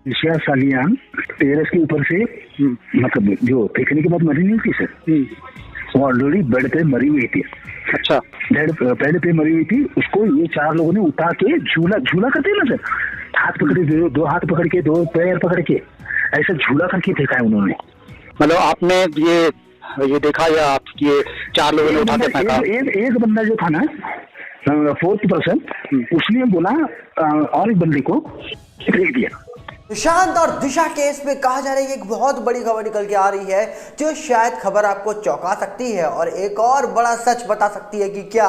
Isha Salian terrace के ऊपर से मतलब जो फेंकने के बाद मरी नहीं थी सर, वो ऑलरेडी बेड पे मरी हुई थी। अच्छा, बेड पे मरी हुई थी। उसको ये 4 लोगों ने उठा के झूला करते हैं ना सर, हाथ पकड़े, दो हाथ पकड़ के, 2 पैर पकड़ के ऐसा झूला करके फेंका है उन्होंने। मतलब आपने ये देखा या आप ये 4 लोगों ने उठा के फेंका? एक बंदा जो था ना, 4th पर्सन, उसने बोला और एक बंदे को फेंक दिया। सुशांत और दिशा केस में कहा जा रहा है कि एक बहुत बड़ी खबर निकल के आ रही है जो शायद खबर आपको चौंका सकती है और एक और बड़ा सच बता सकती है कि क्या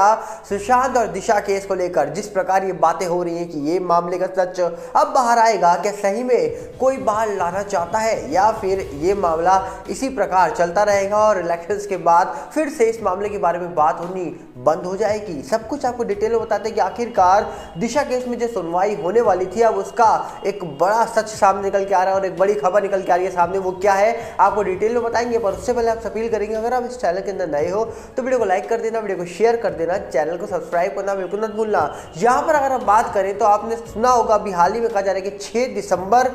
सुशांत और दिशा केस को लेकर जिस प्रकार ये बातें हो रही हैं कि ये मामले का सच अब बाहर आएगा, क्या सही में कोई बाहर लाना चाहता है या फिर ये मामला इसी प्रकार चलता रहेगा और इलेक्शंस के बाद फिर से इस मामले के बारे में बात होनी बंद हो जाएगी। सब कुछ आपको डिटेल में बताते हैं कि आखिरकार दिशा केस में जो सुनवाई होने वाली थी अब उसका एक बड़ा सच सामने निकल के आ रहा है और एक बड़ी खबर निकल के आ रही है सामने। वो क्या है आपको डिटेल में बताएंगे, पर उससे पहले आप अपील करेंगे अगर आप इस चैनल के अंदर नए हो तो वीडियो को लाइक कर देना, वीडियो को शेयर कर देना, चैनल को सब्सक्राइब करना बिल्कुल मत भूलना। यहाँ पर अगर हम बात करें तो आपने सुना होगा अभी हाल ही में कहा जा रहा है कि 6 दिसंबर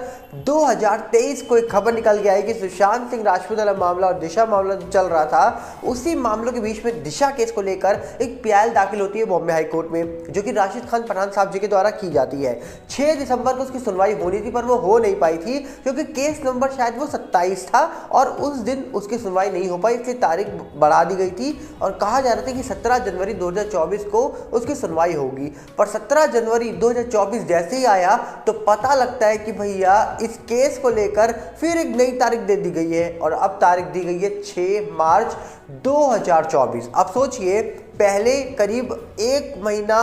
2023 को एक खबर निकल के आई कि सुशांत सिंह राजपूत वाला मामला और दिशा मामला जो चल रहा था उसी मामलों के बीच में दिशा केस को लेकर एक पीआईएल दाखिल होती है बॉम्बे हाई कोर्ट में, जो कि राशिद खान पठान साहब जी के द्वारा की जाती है। 6 दिसंबर को उसकी सुनवाई होनी थी पर वो हो नहीं पाई थी क्योंकि केस नंबर शायद वो 27 था और उस दिन उसकी सुनवाई नहीं हो पाई, इसलिए तारीख बढ़ा दी गई थी और कहा जा रहा था कि 17 जनवरी 2024 को उसकी सुनवाई होगी। पर 17 जनवरी 2024 जैसे ही आया तो पता लगता है कि भैया इस केस को लेकर फिर एक नई तारीख दे दी गई है और अब तारीख दी गई है 6 मार्च 2024। अब सोचिए पहले करीब 1 महीना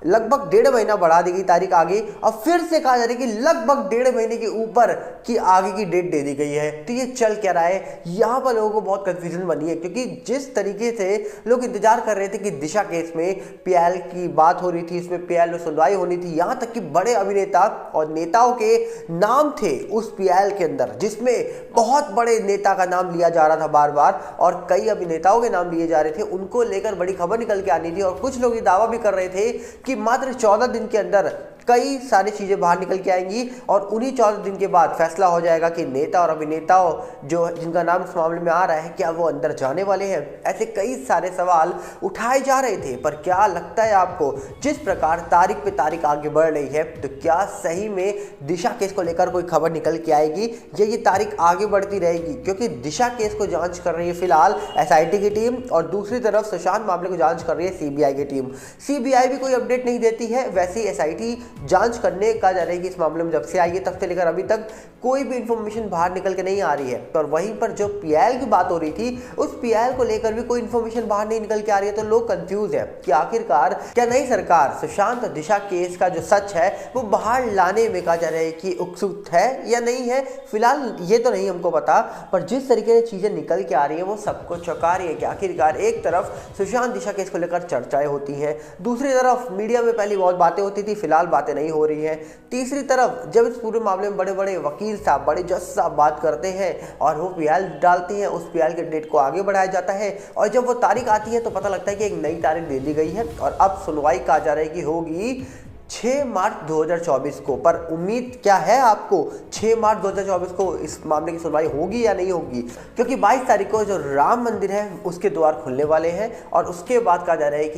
लगभग 1.5 महीना बढ़ा दी गई तारीख आगे और फिर से कहा जा रहा है कि लगभग 1.5 महीने के ऊपर की आगे की डेट दे दी गई है। तो ये चल क्या रहा है, यहाँ पर लोगों को बहुत कंफ्यूजन बनी है क्योंकि जिस तरीके से लोग इंतजार कर रहे थे कि दिशा केस में पीआईएल की बात हो रही थी, इसमें पीआईएल में सुनवाई होनी थी, यहाँ तक कि बड़े अभिनेता और नेताओं के नाम थे उस पीआईएल के अंदर जिसमें बहुत बड़े नेता का नाम लिया जा रहा था बार बार और कई अभिनेताओं के नाम लिए जा रहे थे, उनको लेकर बड़ी खबर निकल के आनी थी और कुछ लोग ये दावा भी कर रहे थे कि मात्र 14 दिन के अंदर कई सारी चीजें बाहर निकल के आएंगी और उन्हीं 14 दिन के बाद फैसला हो जाएगा कि नेता और अभिनेताओं जो जिनका नाम इस मामले में आ रहा है क्या वो अंदर जाने वाले हैं। ऐसे कई सारे सवाल उठाए जा रहे थे पर क्या लगता है आपको जिस प्रकार तारीख पे तारीख आगे बढ़ रही है तो क्या सही में दिशा केस को लेकर कोई खबर निकल के आएगी या ये तारीख आगे बढ़ती रहेगी? क्योंकि दिशा केस को जांच कर रही है फिलहाल एसआईटी की टीम और दूसरी तरफ सुशांत मामले को जांच कर रही है सीबीआई की टीम। सीबीआई भी कोई अपडेट नहीं देती है, वैसे ही एसआईटी जांच करने का जा रहा है कि इस मामले में जब से आई है तब से लेकर अभी तक कोई भी इंफॉर्मेशन बाहर निकल के नहीं आ रही है। और वहीं पर जो पीआईएल की बात हो रही थी उस पीआईएल को लेकर भी कोई इंफॉर्मेशन बाहर नहीं निकल के आ रही है, तो लोग कंफ्यूज है कि आखिरकार क्या नई सरकार सुशांत और दिशा केस का जो सच है वो बाहर लाने में कहा जा रहा है कि उत्सुक है या नहीं है। फिलहाल ये तो नहीं हमको पता, पर जिस तरीके से चीजें निकल के आ रही है वो सबको चौंका रही है कि आखिरकार एक तरफ सुशांत दिशा केस को लेकर चर्चाएं होती हैं, दूसरी तरफ मीडिया में पहले बहुत बातें होती थी, फिलहाल बातें नहीं हो रही है, तीसरी तरफ जब इस पूरे मामले में बड़े बड़े वकील साहब बड़े जज साहब बात करते हैं और वो पीआईएल डालते हैं, उस पीआईएल के डेट को आगे बढ़ाया जाता है और जब वो तारीख आती है तो पता लगता है कि एक नई तारीख दे दी गई है और अब सुनवाई कहा जा रहा है कि होगी 6 मार्च 2024 को। पर उम्मीद क्या है आपको 6 मार्च 2024 को इस मामले की सुनवाई होगी या नहीं होगी? क्योंकि 22 तारीख को जो राम मंदिर है उसके द्वार खुलने वाले हैं और उसके बाद कहा जा रहा है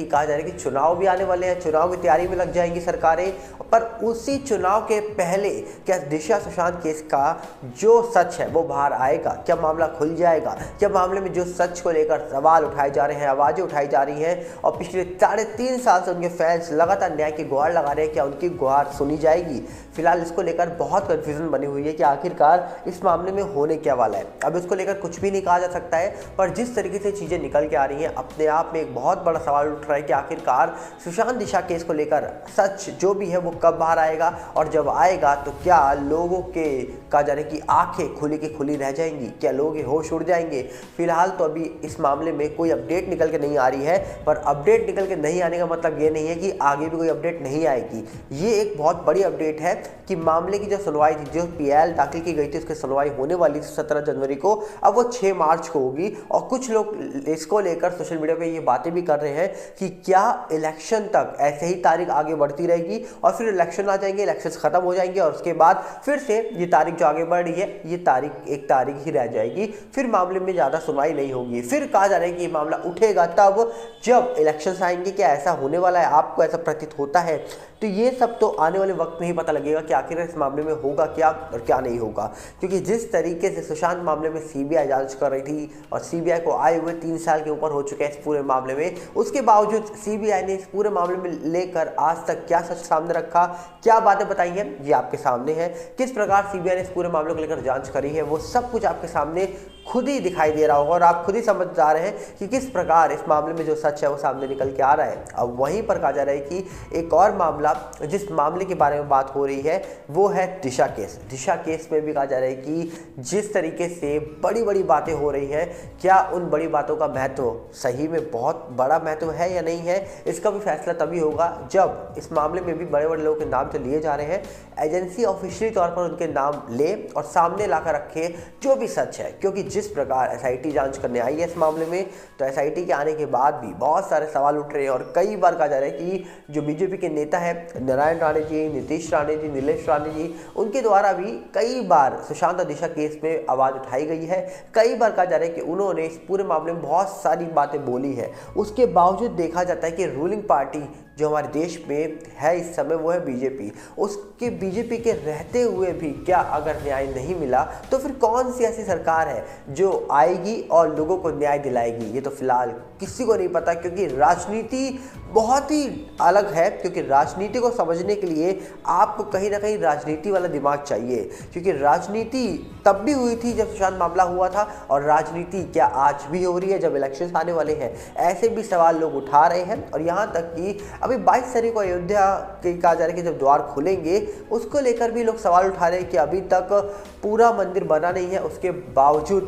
कि चुनाव भी आने वाले हैं, चुनाव की तैयारी में लग जाएंगी सरकारें। पर उसी चुनाव के पहले क्या दिशा सुशांत केस का जो सच है वो बाहर आएगा? क्या मामला खुल जाएगा? क्या मामले में जो सच को लेकर सवाल उठाए जा रहे हैं, आवाजें उठाई जा रही हैं और पिछले 3.5 साल से उनके फैंस लगातार न्याय की गुहार लगा रहे हैं, क्या उनकी गुहार सुनी जाएगी? फिलहाल इसको लेकर बहुत कंफ्यूजन बनी हुई है कि आखिरकार इस मामले में होने क्या वाला है। अब इसको लेकर कुछ भी नहीं कहा जा सकता है, पर जिस तरीके से चीजें निकल के आ रही हैं अपने आप में एक बहुत बड़ा सवाल उठ रहा है कि आखिरकार सुशांत दिशा केस को लेकर सच जो भी है वो कब बाहर आएगा और जब आएगा तो क्या लोगों के कहा जा रहा है कि आंखें खुली की खुली रह जाएंगी, क्या लोग होश उड़ जाएंगे? फिलहाल तो अभी इस मामले में कोई अपडेट निकल के नहीं आ रही है, पर अपडेट निकल के नहीं आने का मतलब ये नहीं है कि आगे भी कोई अपडेट नहीं आएगी। आएगी। ये एक बहुत बड़ी अपडेट है कि मामले की जो सुनवाई थी, जो पीएल दाखिल की गई थी, उसकी सुनवाई होने वाली थी 17 जनवरी को, अब वो 6 मार्च को होगी। और कुछ लोग इसको लेकर सोशल मीडिया पे ये बातें भी कर रहे हैं कि क्या इलेक्शन तक ऐसे ही तारीख आगे बढ़ती रहेगी और फिर इलेक्शन आ जाएंगे, इलेक्शन खत्म हो जाएंगे और उसके बाद फिर से ये तारीख जो आगे बढ़ रही है ये तारीख एक तारीख ही रह जाएगी, फिर मामले में ज़्यादा सुनवाई नहीं होगी। फिर कहा जा रहा है कि ये मामला उठेगा तब जब इलेक्शन आएंगे। क्या ऐसा होने वाला है? आपको ऐसा प्रतीत होता है? तो ये सब तो आने वाले वक्त में ही पता लगेगा कि आखिर इस मामले में होगा क्या और क्या नहीं होगा, क्योंकि जिस तरीके से सुशांत मामले में सीबीआई जांच कर रही थी और सीबीआई को आए हुए 3 साल के ऊपर हो चुके हैं इस पूरे मामले में, उसके बावजूद सीबीआई ने इस पूरे मामले में लेकर आज तक क्या सच सामने रखा, क्या बातें बताई हैं, ये आपके सामने है। किस प्रकार सीबीआई ने इस पूरे मामले को लेकर जांच करी है, वो सब कुछ आपके सामने खुद ही दिखाई दे रहा होगा और आप खुद ही समझ जा रहे हैं कि किस प्रकार इस मामले में जो सच है वो सामने निकल के आ रहा है। अब वहीं पर कहा जा रहा है कि एक और मामला, जिस मामले के बारे में बात हो रही है वो है दिशा केस। दिशा केस में भी कहा जा रहा है कि जिस तरीके से बड़ी बड़ी बातें हो रही हैं, क्या उन बड़ी बातों का महत्व सही में बहुत बड़ा महत्व है या नहीं है, इसका भी फैसला तभी होगा जब इस मामले में भी बड़े बड़े लोगों के नाम जो लिए जा रहे हैं, एजेंसी ऑफिशियली तौर पर उनके नाम ले और सामने लाकर रखे जो भी सच है। क्योंकि जिस प्रकार एसआईटी जांच करने आई है इस मामले में, तो एसआईटी के आने के बाद भी बहुत सारे सवाल उठ रहे हैं और कई बार कहा जा रहा है कि जो बीजेपी के नेता है नारायण राणे जी, नीतीश राणे जी, नीलेश राणे जी, उनके द्वारा भी कई बार सुशांत और दिशा केस में आवाज़ उठाई गई है। कई बार कहा जा रहा है कि उन्होंने इस पूरे मामले में बहुत सारी बातें बोली है, उसके बावजूद देखा जाता है कि रूलिंग पार्टी जो हमारे देश में है इस समय वो है बीजेपी। उसके बीजेपी के रहते हुए भी क्या अगर न्याय नहीं मिला तो फिर कौन सी ऐसी सरकार है जो आएगी और लोगों को न्याय दिलाएगी, ये तो फिलहाल किसी को नहीं पता। क्योंकि राजनीति बहुत ही अलग है, क्योंकि राजनीति को समझने के लिए आपको कहीं ना कहीं राजनीति वाला दिमाग चाहिए। क्योंकि राजनीति तब भी हुई थी जब सुशांत मामला हुआ था और राजनीति क्या आज भी हो रही है जब इलेक्शन आने वाले हैं, ऐसे भी सवाल लोग उठा रहे हैं। और यहाँ तक कि अभी 22 तारीख को अयोध्या के कहा जा रहा है कि जब द्वार खुलेंगे उसको लेकर भी लोग सवाल उठा रहे हैं कि अभी तक पूरा मंदिर बना नहीं है, उसके बावजूद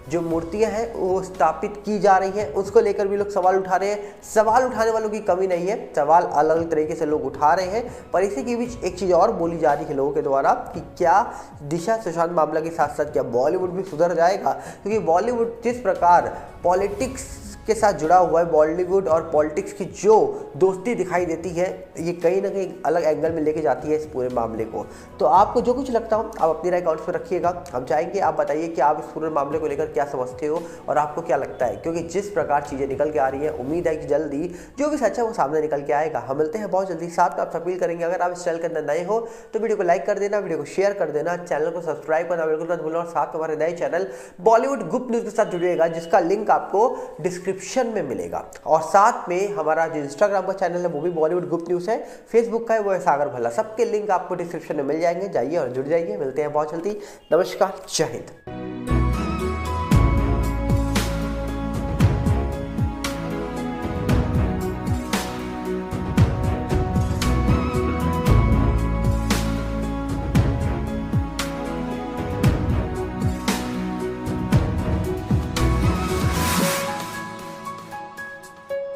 जो मूर्तियां हैं वो स्थापित की जा रही हैं, उसको लेकर भी लोग सवाल उठा रहे हैं। सवाल उठाने वालों की कमी नहीं है, सवाल अलग अलग तरीके से लोग उठा रहे हैं। पर इसी के बीच एक चीज़ और बोली जा रही है लोगों के द्वारा कि क्या दिशा सुशांत मामला के साथ साथ क्या बॉलीवुड भी सुधर जाएगा। क्योंकि बॉलीवुड जिस प्रकार पॉलिटिक्स के साथ जुड़ा हुआ है, बॉलीवुड और पॉलिटिक्स की जो दोस्ती दिखाई देती है, ये कहीं ना कहीं अलग एंगल में लेके जाती है इस पूरे मामले को। तो आपको जो कुछ लगता हो आप अपनी राय कमेंट्स में रखिएगा, हम चाहेंगे आप बताइए कि आप इस पूरे मामले को लेकर क्या समझते हो और आपको क्या लगता है। क्योंकि जिस प्रकार चीज़ें निकल के आ रही है, उम्मीद है कि जल्दी जो भी सच है वो सामने निकल के आएगा। हम मिलते हैं बहुत जल्दी, साथ में आप अपील करेंगे अगर आप इस चैनल के अंदर नए हो तो वीडियो को लाइक कर देना, वीडियो को शेयर कर देना, चैनल को सब्सक्राइब करना बिल्कुल मत भूलना और साथ में हमारे नए चैनल बॉलीवुड गुप्त न्यूज़ के साथ जुड़िएगा, जिसका लिंक आपको डिस्क्रिप्शन में मिलेगा। और साथ में हमारा जो इंस्टाग्राम का चैनल है वो भी बॉलीवुड गुप्त न्यूज़ है, फेसबुक का है वो है सागर भल्ला, सबके लिंक आपको डिस्क्रिप्शन में मिल जाएंगे, जाइए और जुड़ जाइए। मिलते हैं बहुत जल्दी, नमस्कार, जय हिंद।